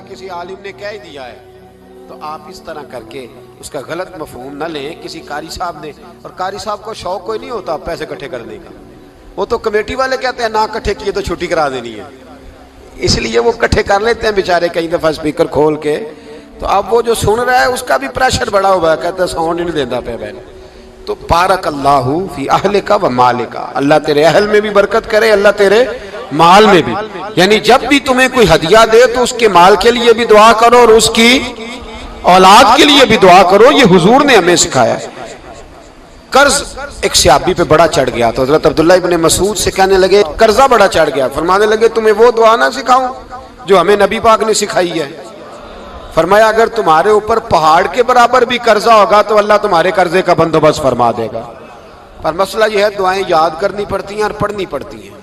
کسی عالم نے کہہ دیا ہے تو آپ اس طرح کر کے اس کا غلط مفہوم نہ لیں. کسی قاری صاحب نے، اور قاری صاحب کو شوق کوئی نہیں ہوتا پیسے اکٹھے کرنے کا، وہ تو کمیٹی والے کہتے ہیں نہ اکٹھے کیے تو چھٹی کرا دینی ہے، اس لیے وہ اکٹھے کر لیتے ہیں بیچارے کئی دفعہ اسپیکر کھول کے. تو اب وہ جو سن رہا ہے اس کا بھی پریشر بڑا ہوا ہے، کہتا ہے ساؤنڈ نہیں دینا پہ بہن. تو بارک اللہ فی اہلک و مالک، اللہ تیرے اہل میں بھی برکت کرے، اللہ تیرے مال میں بھی. یعنی جب بھی تمہیں کوئی ہدیہ دے تو اس کے مال کے لیے بھی دعا کرو اور اس کی اولاد کے لیے بھی دعا کرو. یہ حضور نے ہمیں سکھایا ہے. قرض ایک صحابی پہ بڑا چڑھ گیا تو حضرت عبداللہ ابن مسعود سے کہنے لگے قرضہ بڑا چڑھ گیا. فرمانے لگے تمہیں وہ دعا نہ سکھاؤں جو ہمیں نبی پاک نے سکھائی ہے. فرمایا اگر تمہارے اوپر پہاڑ کے برابر بھی قرضہ ہوگا تو اللہ تمہارے قرضے کا بندوبست فرما دے گا. پر مسئلہ یہ ہے دعائیں یاد کرنی پڑتی ہیں اور پڑھنی پڑتی ہیں.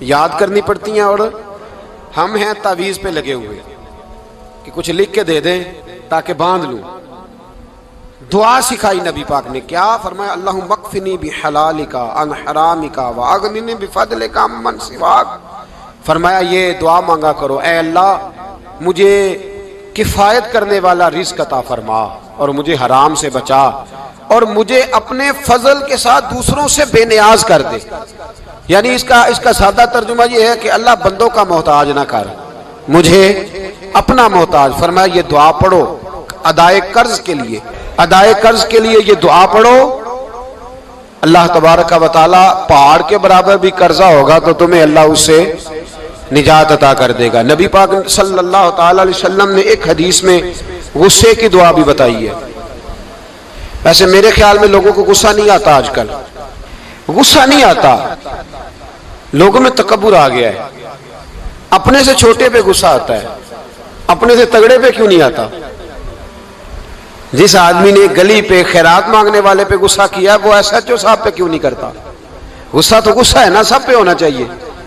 یاد کرنی پڑتی ہیں اور ہم ہیں تعویذ پہ لگے ہوئے کہ کچھ لکھ کے دے دیں تاکہ باندھ لوں. دعا سکھائی نبی پاک نے کیا؟ فرمایا اللہم اکفنی بحلالک عن حرامک واغننی بفضلک عمن سواک. فرمایا یہ دعا مانگا کرو، اے اللہ مجھے کفایت کرنے والا رزق عطا فرما اور مجھے حرام سے بچا اور مجھے اپنے فضل کے ساتھ دوسروں سے بے نیاز کر دے. یعنی اس کا سادہ ترجمہ یہ ہے کہ اللہ بندوں کا محتاج نہ کر، مجھے اپنا محتاج. فرمایا یہ دعا پڑھو ادائے قرض کے لیے، ادائے قرض کے لیے یہ دعا پڑھو. اللہ تبارک و تعالی پہاڑ کے برابر بھی قرضہ ہوگا تو تمہیں اللہ اس سے نجات عطا کر دے گا. نبی پاک صلی اللہ تعالی علیہ وسلم نے ایک حدیث میں غصے کی دعا بھی بتائی ہے. ویسے میرے خیال میں لوگوں کو غصہ نہیں آتا، آج کل غصہ نہیں آتا، لوگوں میں تکبر آ گیا ہے. اپنے سے چھوٹے پہ غصہ آتا ہے، اپنے سے تگڑے پہ کیوں نہیں آتا؟ جس آدمی نے گلی پہ خیرات مانگنے والے پہ غصہ کیا وہ ایس ایچ او صاحب پہ کیوں نہیں کرتا؟ غصہ تو غصہ ہے نا، سب پہ ہونا چاہیے،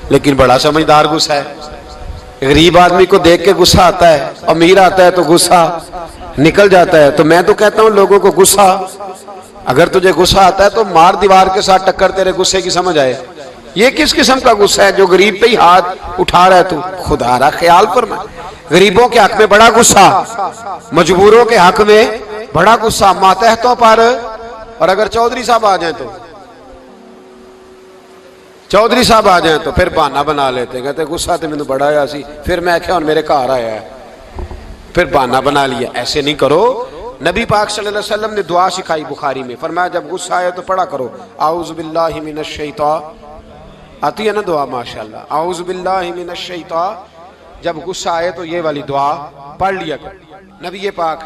لیکن بڑا سمجھدار غصہ ہے. غریب آدمی کو دیکھ کے غصہ آتا ہے، امیر آتا ہے تو غصہ نکل جاتا ہے. تو میں تو کہتا ہوں لوگوں کو غصہ، اگر تجھے غصہ آتا ہے تو مار دیوار کے ساتھ ٹکر تیرے غصے کی سمجھ آئے. یہ کس قسم کا غصہ ہے جو غریب پہ ہی ہاتھ اٹھا رہا ہے؟ تو خدا را خیال فرما. غریبوں کے حق میں بڑا غصہ، مجبوروں کے حق میں بڑا غصہ، ماتحتوں پر. اور اگر چودھری صاحب آ جائیں تو چودھری صاحب آ جائیں تو پھر بہانہ بنا لیتے، کہتے غصہ تو میں نے بڑا آیا سی، پھر میں کیا میرے گھر آیا ہے، پھر بہانہ بنا لیا. ایسے نہیں کرو. نبی پاک صلی اللہ علیہ وسلم نے دعا سکھائی بخاری میں. فرمایا جب غصہ آئے تو پڑھا کرو اعوذ باللہ من الشیطان. آتی ہے نا دعا ماشاءاللہ، اعوذ باللہ من الشیطان. جب غصہ آئے تو یہ والی دعا پڑھ لیا کرو. نبی پاک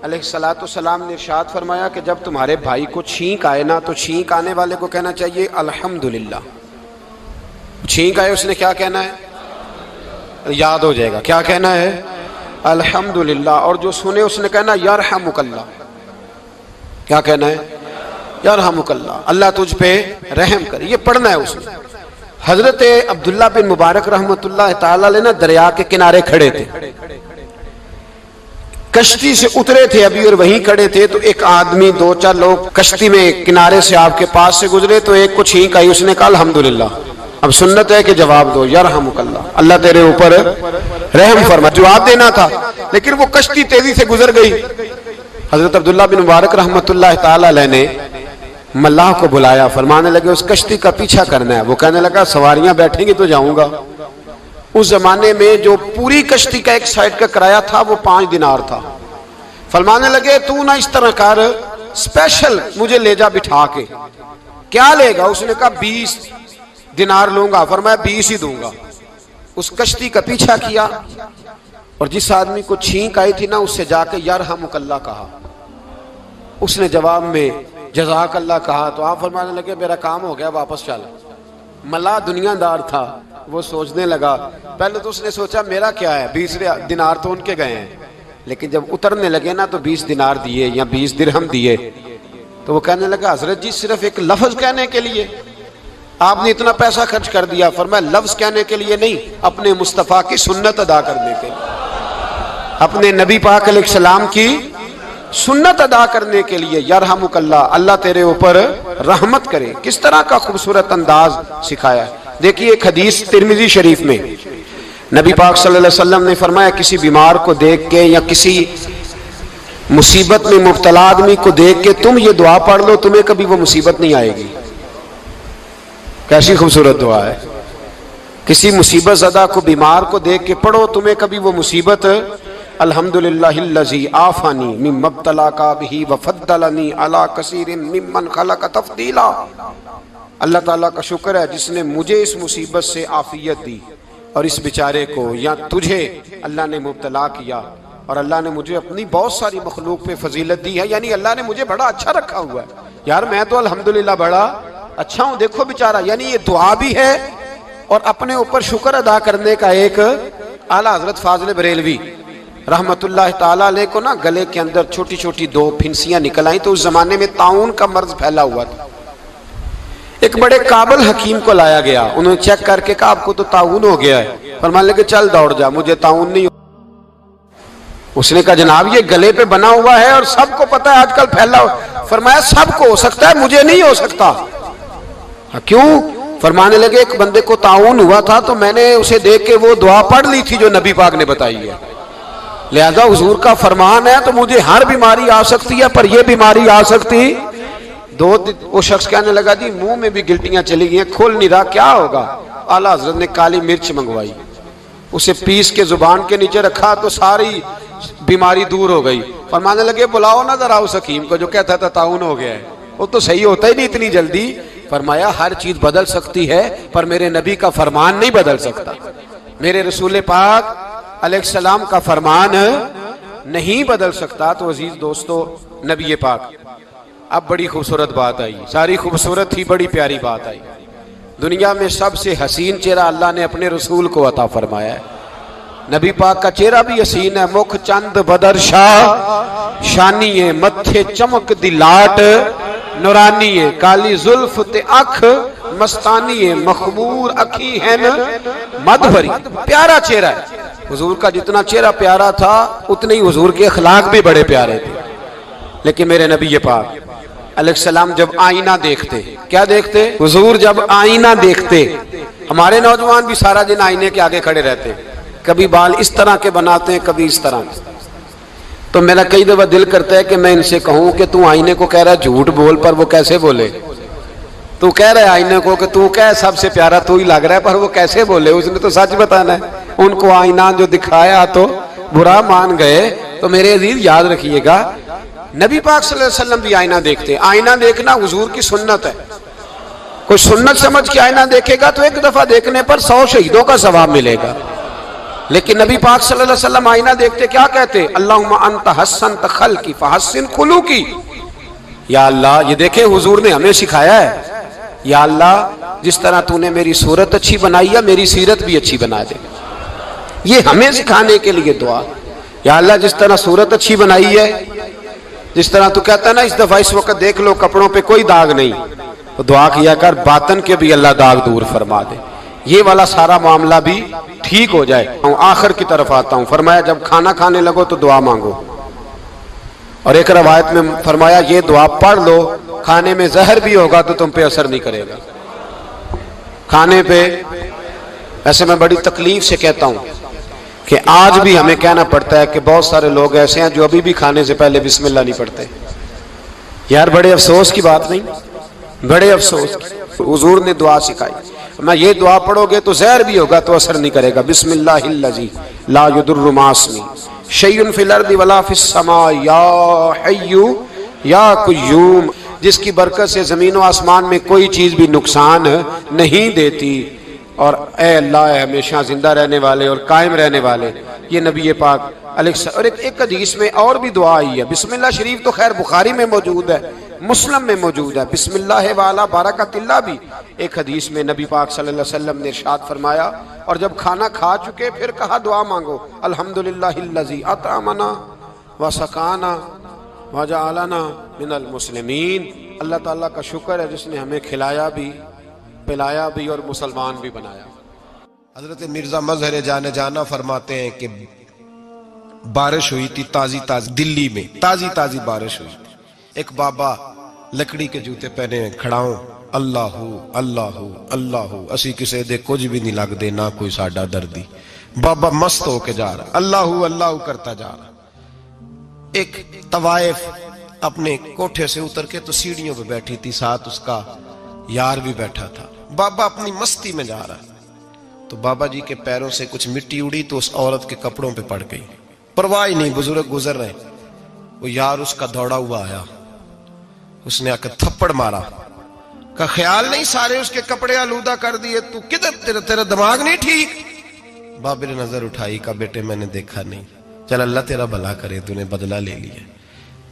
علیہ الصلوۃ والسلام نے ارشاد فرمایا کہ جب تمہارے بھائی کو چھینک آئے نا تو چھینک آنے والے کو کہنا چاہیے الحمدللہ. چھینک آئے اس نے کیا کہنا ہے؟ یاد ہو جائے گا کیا کہنا ہے؟ الحمدللہ. اور جو سنے اس نے کہنا یرحمک اللہ. کیا کہنا ہے؟ یرحمک اللہ، اللہ تجھ پہ رحم کرے. یہ پڑھنا ہے اس نے. حضرت عبداللہ بن مبارک رحمۃ اللہ تعالی علیہ نا دریا کے کنارے کھڑے تھے، کشتی سے اترے تھے ابھی اور وہیں کھڑے تھے. تو ایک آدمی، دو چار لوگ کشتی میں کنارے سے آپ کے پاس سے گزرے تو ایک کو چھینک آئی، اس نے کہا الحمدللہ. اب سنت ہے کہ جواب دو یرحمک اللہ، اللہ تیرے اوپر رحم فرما. جواب دینا تھا لیکن وہ کشتی تیزی سے گزر گئی. حضرت عبداللہ بن مبارک رحمۃ اللہ تعالی علیہ نے ملاح کو بلایا. فرمانے لگے اس کشتی کا پیچھا کرنا ہے. وہ کہنے لگا سواریاں بیٹھیں گی تو جاؤں گا. اس زمانے میں جو پوری کشتی کا ایک سائیڈ کا کرایہ تھا وہ 5 دینار تھا. فرمانے لگے تو نہ اس طرح کر، اسپیشل مجھے لے جا بٹھا کے. کیا لے گا؟ اس نے کہا 20 دینار لوں گا. فرمایا 20 ہی دوں گا. اس کشتی کا پیچھا کیا اور جس آدمی کو چھینک آئی تھی نا اس سے جا کے یرحمک اللہ کہا. اس نے جواب میں جزاک اللہ کہا. تو آپ فرمانے لگے میرا کام ہو گیا، واپس چل. ملا دنیا دار تھا، وہ سوچنے لگا. پہلے تو اس نے سوچا میرا کیا ہے، 20 دینار تو ان کے گئے ہیں. لیکن جب اترنے لگے نا تو 20 دینار دیے یا 20 درہم دیے. تو وہ کہنے لگا حضرت جی صرف ایک لفظ کہنے کے لیے آپ نے اتنا پیسہ خرچ کر دیا. فرمایا لفظ کہنے کے لیے نہیں، اپنے مصطفیٰ کی سنت ادا کرنے کے لیے، اپنے نبی پاک علیہ السلام کی سنت ادا کرنے کے لیے یرحمک اللہ، اللہ تیرے اوپر رحمت کرے، کس طرح کا خوبصورت انداز سکھایا ہے۔ دیکھیے ایک حدیث ترمذی شریف میں نبی پاک صلی اللہ علیہ وسلم نے فرمایا کسی بیمار کو دیکھ کے یا کسی مصیبت میں مبتلا آدمی کو دیکھ کے تم یہ دعا پڑھ لو، تمہیں کبھی وہ مصیبت نہیں آئے گی۔ کیسی خوبصورت دعا ہے، کسی مصیبت زدہ کو بیمار کو دیکھ کے پڑھو، تمہیں کبھی وہ مصیبت الحمدللہ الذی عافانی مما ابتلاک بہ وفضلنی علی کثیر ممن خلق تفضیلا۔ اللہ تعالیٰ کا شکر ہے جس نے مجھے اس مصیبت سے عافیت دی اور اس بیچارے کو یا تجھے اللہ نے مبتلا کیا، اور اللہ نے مجھے اپنی بہت ساری مخلوق پہ فضیلت دی ہے، یعنی اللہ نے مجھے بڑا اچھا رکھا ہوا ہے یار، میں تو الحمدللہ بڑا اچھا ہوں، دیکھو بیچارہ۔ یعنی یہ دعا بھی ہے اور اپنے اوپر شکر ادا کرنے کا ایک اعلیٰ حضرت فاضل بریلوی رحمت اللہ تعالیٰ علیہ کو نا گلے کے اندر چھوٹی چھوٹی 2 پھنسیاں نکل آئیں، تو اس زمانے میں طاعون کا مرض پھیلا ہوا تھا۔ ایک بڑے قابل حکیم کو لایا گیا، انہوں نے چیک کر کے کہا آپ کو تو طاعون ہو گیا ہے، فرمانے لگے چل دوڑ جا، مجھے طاعون نہیں۔ اس نے کہا جناب یہ گلے پہ بنا ہوا ہے اور سب کو پتا ہے آج کل پھیلا ہوا، فرمایا سب کو ہو سکتا ہے مجھے نہیں ہو سکتا۔ کیوں؟ فرمانے لگے ایک بندے کو طاعون ہوا تھا تو میں نے اسے دیکھ کے وہ دعا پڑھ لی تھی جو نبی پاک نے بتائی ہے، لہذا حضور کا فرمان ہے تو مجھے ہر بیماری آ سکتی ہے پر یہ بیماری آ سکتی۔ وہ شخص کہنے لگا جی منہ میں بھی گلٹیاں چلی گئی ہیں، کھول نہیں رہا، کیا ہوگا؟ اعلیٰ حضرت نے کالی مرچ منگوائی، اسے پیس کے زبان کے نیچے رکھا تو ساری بیماری دور ہو گئی۔ فرمانے لگے بلاؤ نہ ذرا اس حکیم کو جو کہتا تھا طاعون ہو گیا ہے، وہ تو صحیح ہوتا ہی نہیں اتنی جلدی۔ فرمایا ہر چیز بدل سکتی ہے پر میرے نبی کا فرمان نہیں بدل سکتا، میرے رسول پاک علیہ السلام کا فرمان نہیں بدل سکتا۔ تو عزیز دوستو، نبی پاک اب بڑی خوبصورت بات آئی، ساری خوبصورت تھی، بڑی پیاری بات آئی۔ دنیا میں سب سے حسین چہرہ اللہ نے اپنے رسول کو عطا فرمایا ہے۔ نبی پاک کا چہرہ بھی حسین ہے، مکھ چند بدر شاہ شانی ہے، متھے چمک دی لاٹ نورانی ہے، کالی زلف تے اکھ مستانی ہے، مخمور اکھی ہے مد بھری۔ پیارا چہرہ ہے حضور کا، جتنا چہرہ پیارا تھا اتنے ہی حضور کے اخلاق بھی بڑے پیارے تھے۔ لیکن میرے نبی پاک علیہ السلام جب آئینہ دیکھتے، کیا دیکھتے؟ حضور جب آئینہ دیکھتے، ہمارے نوجوان بھی سارا دن آئینے کے آگے کھڑے رہتے، کبھی بال اس طرح کے بناتے ہیں کبھی اس طرح کے، تو میرا کئی دفعہ دل کرتا ہے کہ میں ان سے کہوں کہ تو آئینے کو کہہ رہا ہے جھوٹ بول، پر وہ کیسے بولے؟ تو کہہ رہا ہے آئینے کو کہ تو کہہ سب سے پیارا تو ہی لگ رہا ہے، پر وہ کیسے بولے؟ اس نے تو سچ بتانا ہے۔ ان کو آئینہ جو دکھایا تو برا مان گئے۔ تو میرے عزیز یاد رکھیے گا، نبی پاک صلی اللہ علیہ وسلم بھی آئینہ دیکھتے، آئینہ دیکھنا حضور کی سنت ہے۔ کوئی سنت سمجھ کے آئینہ دیکھے گا تو ایک دفعہ دیکھنے پر 100 شہیدوں کا ثواب ملے گا۔ لیکن نبی پاک صلی اللہ علیہ وسلم آئینہ دیکھتے کیا کہتے؟ اللہم انت حسنت خلقی فحسن خلوقی۔ یا اللہ، یہ دیکھیں حضور نے ہمیں سکھایا ہے، یا اللہ جس طرح تو نے میری صورت اچھی بنائی ہے میری سیرت بھی اچھی بنا دے۔ یہ ہمیں سکھانے کے لیے دعا، یا اللہ جس طرح صورت اچھی بنائی ہے، جس طرح تو کہتا ہے نا اس دفعہ اس وقت دیکھ لو کپڑوں پہ کوئی داغ نہیں، تو دعا کیا کر باطن کے بھی اللہ داغ دور فرما دے، یہ والا سارا معاملہ بھی ٹھیک ہو جائے۔ آخر کی طرف آتا ہوں، فرمایا جب کھانا کھانے لگو تو دعا مانگو، اور ایک روایت میں فرمایا یہ دعا پڑھ لو، کھانے میں زہر بھی ہوگا تو تم پہ اثر نہیں کرے گا۔ کھانے پہ ایسے میں بڑی تکلیف سے کہتا ہوں کہ آج بھی ہمیں کہنا پڑتا ہے کہ بہت سارے لوگ ایسے ہیں جو ابھی بھی کھانے سے پہلے بسم اللہ نہیں پڑھتے۔ یار بڑے افسوس کی بات نہیں، بڑے افسوس کی۔ حضور نے دعا سکھائی، میں یہ دعا پڑھو گے تو زہر بھی ہوگا تو اثر نہیں کرے گا۔ بسم اللہ الذی لا یضر مع اسمہ شیء فی الارض ولا فی السماء یا حی یا قیوم، جس کی برکت سے زمین و آسمان میں کوئی چیز بھی نقصان نہیں دیتی، اور اے اللہ اے ہمیشہ زندہ رہنے والے اور قائم رہنے والے۔ یہ نبی پاک علیہ السلام۔ اور ایک حدیث میں اور بھی دعا آئی ہے، بسم اللہ شریف تو خیر بخاری میں موجود ہے، مسلم میں موجود ہے، بسم اللہ والا برکت اللہ بھی ایک حدیث میں نبی پاک صلی اللہ علیہ وسلم نے ارشاد فرمایا۔ اور جب کھانا کھا چکے پھر کہا دعا مانگو، الحمدللہ الذی اطعمنا وسقانا وجعلنا من المسلمین۔ اللہ تعالیٰ کا شکر ہے جس نے ہمیں کھلایا بھی پلایا بھی اور مسلمان بھی بنایا۔ حضرت مرزا مظہر جان جانا فرماتے ہیں کہ بارش ہوئی تھی تازی تازی، دلی میں تازی تازی بارش ہوئی تھی. ایک بابا لکڑی کے جوتے پہنے کھڑا ہوں، اللہ اللہ اللہ، اسی کسے دے کچھ بھی نہیں لگ دے، نہ کوئی ساڈا دردی. بابا مست ہو کے جا رہا، اللہ اللہ کرتا جا رہا. ایک طوائف اپنے کوٹھے سے اتر کے تو سیڑھیوں پہ بیٹھی تھی، ساتھ اس کا یار بھی بیٹھا تھا. بابا اپنی مستی میں جا رہا، تو بابا جی کے پیروں سے کچھ مٹی اڑی تو اس عورت کے کپڑوں پہ پڑ گئی. پرواہ نہیں، بزرگ گزر رہے. وہ یار اس کا دوڑا ہوا آیا، اس نے آ کے تھپڑ مارا. کا خیال نہیں سارے اس کے کپڑے آلودہ کر دیے، تو کدھر تیرا دماغ نہیں ٹھیک؟ بابے نے نظر اٹھائی، کہا بیٹے میں نے دیکھا نہیں، چل اللہ تیرا بھلا کرے، تو نے بدلہ لے لیا.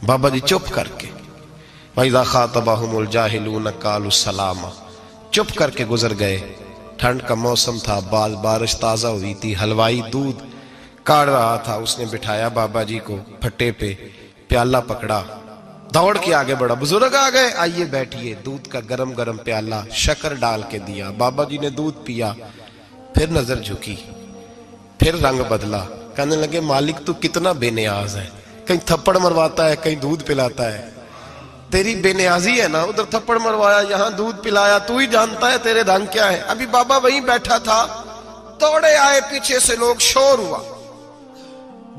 بابا جی چپ کر کے وَإِذَا خَاطَبَهُمُ الْجَاهِلُونَ قَالُوا سَلَامًا، چپ کر کے گزر گئے. ٹھنڈ کا موسم تھا، بارش تازہ ہوئی تھی، حلوائی دودھ کاڑ رہا تھا. اس نے بٹھایا بابا جی کو پھٹے پہ، پیالہ پکڑا، دوڑ کے آگے بڑھا. بزرگ آ گئے، آئیے بیٹھیے. دودھ کا گرم گرم پیالہ شکر ڈال کے دیا. بابا جی نے دودھ پیا، پھر نظر جھکی، پھر رنگ بدلا. کہنے لگے مالک تو کتنا بے نیاز ہے، کہیں تھپڑ مرواتا ہے، کہیں دودھ پلاتا ہے. تیری بے نیازی ہے نا، ادھر تھپڑ مروایا، یہاں دودھ پلایا، تو ہی جانتا ہے تیرے رنگ کیا ہے. ابھی بابا وہیں بیٹھا تھا، توڑے آئے پیچھے سے لوگ، شور ہوا.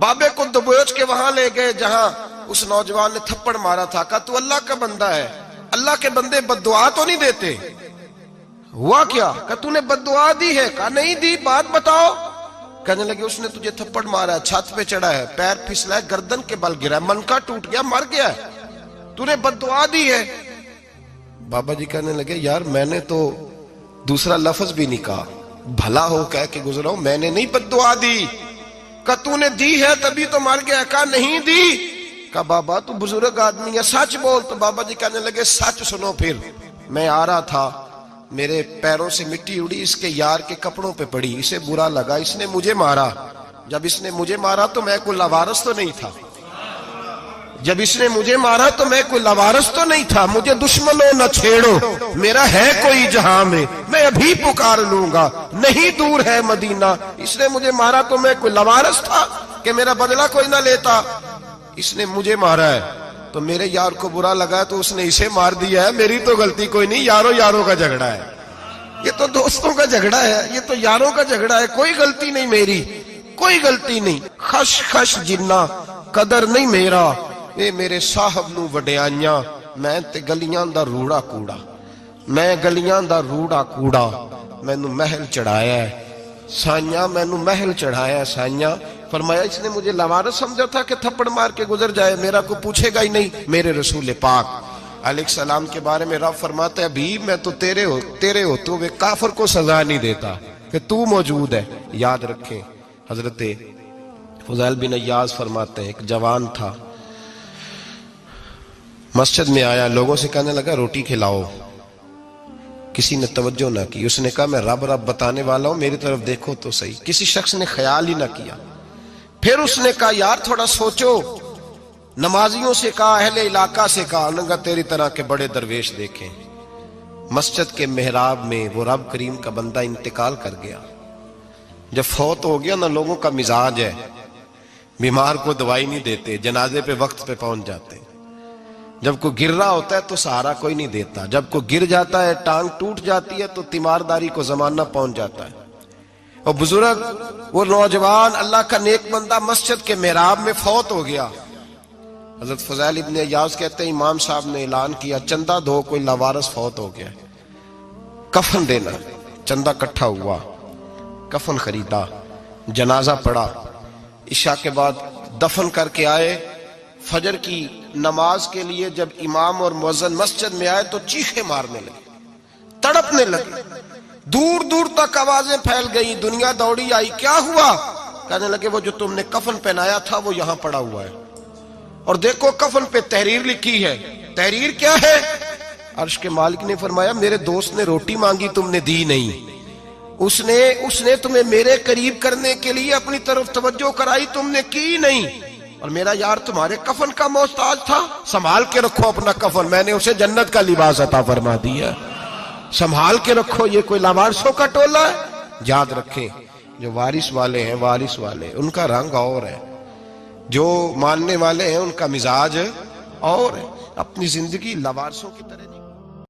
بابے کو دبوچ کے وہاں لے گئے جہاں اس نوجوان نے تھپڑ مارا تھا. کہا تو اللہ کا بندہ ہے، اللہ کے بندے بد دعا تو نہیں دیتے. ہوا کیا؟ کہا تو نے بد دعا دی ہے؟ کہا نہیں دی، بات بتاؤ. کہنے لگے اس نے تجھے تھپڑ مارا ہے، چھت پہ چڑھا ہے، پیر پھسلا ہے، گردن کے بل گرا ہے، منکا ٹوٹ گیا، مر گیا ہے، تو نے بد دعا دی ہے. بابا جی کہنے لگے یار میں نے تو دوسرا لفظ بھی نہیں کہا، بھلا ہو کہہ کے گزرا ہوں، میں نے نہیں بد دعا دی. کہ تو نے دی ہے تبھی تو مر گیا. کہا نہیں دی. کہا بابا تو بزرگ آدمی ہے، سچ بول. تو بابا جی کہنے لگے سچ سنو. پھر میں آ رہا تھا، میرے پیروں سے مٹی اڑی، اس کے یار کے کپڑوں پہ پڑی، اسے برا لگا، اس نے مجھے مارا. جب اس نے مجھے مارا تو میں کوئی لاوارث تو نہیں تھا، جب اس نے مجھے مارا تو میں کوئی لاوارث تو نہیں تھا. مجھے دشمنوں نہ چھیڑو، میرا ہے کوئی جہاں میں ابھی پکار لوں گا، نہیں دور ہے مدینہ. اس نے مجھے مارا تو میں کوئی لاوارث تھا کہ میرا بدلہ کوئی نہ لیتا. اس نے مجھے مارا ہے تو میرے یار کو برا لگا تو اس نے اسے مار دیا ہے، میری تو غلطی کوئی نہیں. یاروں کا جھگڑا ہے، یہ تو دوستوں کا جھگڑا ہے، یہ تو یاروں کا جھگڑا ہے، کوئی غلطی نہیں میری، کوئی غلطی نہیں. خش خش جنہ قدر نہیں میرا، اے میرے صاحب نو وڈیاں، میں تے گلیاں دا روڑا کوڑا، میں گلیاں دا روڑا کوڑا. مینوں محل چڑھایا ہے سائیاں، مینوں محل چڑھایا ہے سائیاں. فرمایا اس نے مجھے لوارث سمجھا تھا کہ تھپڑ مار کے گزر جائے، میرا کو پوچھے گا ہی نہیں. میرے رسول پاک علیہ السلام کے بارے میں رب فرماتا ہے ابھی میں تو تیرے ہوتے ہوئے کافر کو سزا نہیں دیتا کہ تو موجود ہے. یاد رکھیں حضرت فضیل بن عیاض فرماتے ہیں ایک جوان تھا، مسجد میں آیا، لوگوں سے کہنے لگا روٹی کھلاؤ. کسی نے توجہ نہ کی. اس نے کہا میں رب بتانے والا ہوں، میری طرف دیکھو تو صحیح. کسی شخص نے خیال ہی نہ کیا. پھر اس نے کہا یار تھوڑا سوچو. نمازیوں سے کہا، اہل علاقہ سے کہا، انہوں تیری طرح کے بڑے درویش دیکھیں. مسجد کے محراب میں وہ رب کریم کا بندہ انتقال کر گیا. جب فوت ہو گیا نا، لوگوں کا مزاج ہے، بیمار کو دوائی نہیں دیتے، جنازے پہ وقت پہ پہنچ جاتے. جب کوئی گر رہا ہوتا ہے تو سہارا کوئی نہیں دیتا، جب کوئی گر جاتا ہے، ٹانگ ٹوٹ جاتی ہے تو تیمارداری کو زمانہ پہنچ جاتا ہے. اور بزرگ وہ نوجوان اللہ کا نیک بندہ مسجد کے محراب میں فوت ہو گیا. حضرت فضیل ابن عیاض کہتے ہیں امام صاحب نے اعلان کیا چندہ دو، کوئی لاوارث فوت ہو گیا، کفن دینا. چندہ کٹھا ہوا، کفن خریدا، جنازہ پڑا. عشاء کے بعد دفن کر کے آئے. فجر کی نماز کے لیے جب امام اور مؤذن مسجد میں آئے تو چیخیں مارنے لگے، تڑپنے لگے، دور دور تک آوازیں پھیل گئی. دنیا دوڑی آئی، کیا ہوا؟ کہنے لگے وہ جو تم نے کفن پہنایا تھا وہ یہاں پڑا ہوا ہے، اور دیکھو کفن پہ تحریر لکھی ہے. تحریر کیا ہے؟ عرش کے مالک نے فرمایا میرے دوست نے روٹی مانگی، تم نے دی نہیں. اس نے تمہیں میرے قریب کرنے کے لیے اپنی طرف توجہ کرائی، تم نے کی نہیں. اور میرا یار تمہارے کفن کا محتاج تھا، سنبھال کے رکھو اپنا کفن، میں نے اسے جنت کا لباس عطا فرما دیا، سنبھال کے رکھو. یہ کوئی لاوارثوں کا ٹولہ ہے؟ یاد رکھیں جو وارث والے ہیں، وارث والے ان کا رنگ اور ہے. جو ماننے والے ہیں ان کا مزاج اور ہے، اپنی زندگی لوارسوں کی طرح